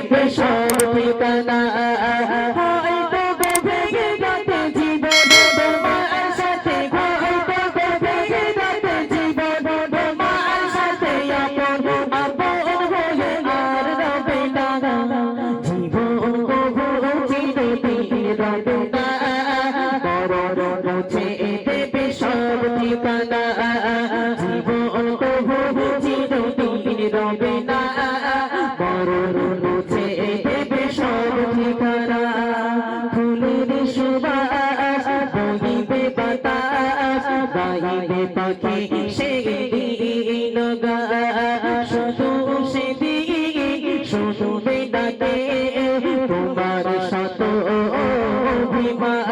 সব ঠিকানা হয়তো গভীর রাতে জীবন তোমার সাথে হয়তো গভীর রাতে জীবন তোমার সাথে আপন হয়ে আর রবে না জীবন কবু চিরদিন রবে না মরণ মুছে দেবে সব ঠিকানা জীবন কবু চিরদিন রবে না মরণ মুছে দেবে সব ঠিকানা ফুলের সুবাস বহিবে বাতাস গাইবে পাখি সেদিন শুধু সেদিন শুনবে ডাকে তোমার শত অভিমান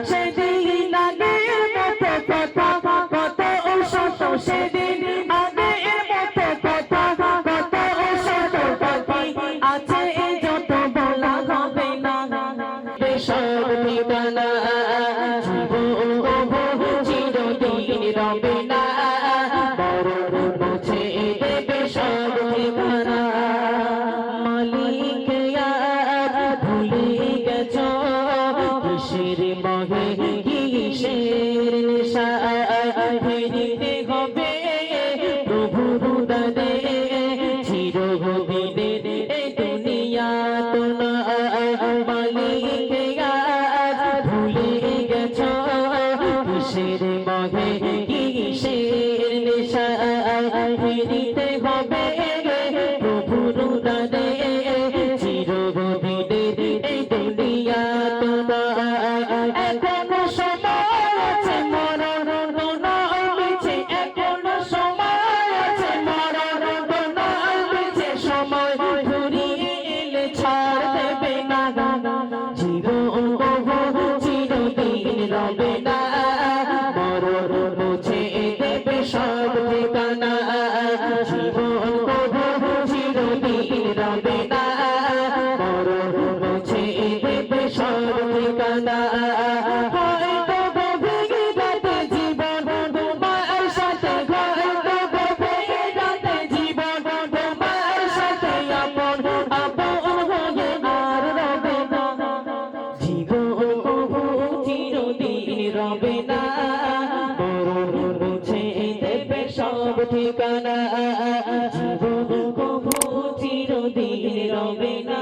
সেদিন আগের মতো কথা কত শত সেদিন আগের মতো কথা কত শত পাখি আছে যত বলা হবে না সব ঠিকানা জীবন চিরদিন রবে না মরণ মুছে দেবে সব ঠিকানা মালিক ভুলে গেছ কিসের মহে কিসের নেশা ফিরিতে হবে প্রভুর দানে চিরদিনের দুনিয়া তো না মালিক ভুলে গেছ কিসের মহে কিসের নেশা ফিরিতে হবে প্রভুর দানে চিরদিনের দুনিয়া তো না এখনো সময় আছে মরণ তো নয় মিছে এখনো সময় আছে মরণ তো নয় মিছে সময় ঘুরিয়ে এলে ছাড় দেবে না জীবন কবু চিরদিন রবে না মরণ মুছে দেবে সব ঠিকানা জীবন কবু চিরদিন রবে না মরণ মুছে দেবে সব ঠিকানা হয়তো গভীর রাতে জীবন তোমার সাথে হয়তো গভীর রাতে জীবন তোমার সাথে আপন হয়ে আর রবে না জীবন কবু চিরদিন রবে না মরণ মুছে দেবে সব ঠিকানা জীবন কবু চিরদিন রবে না।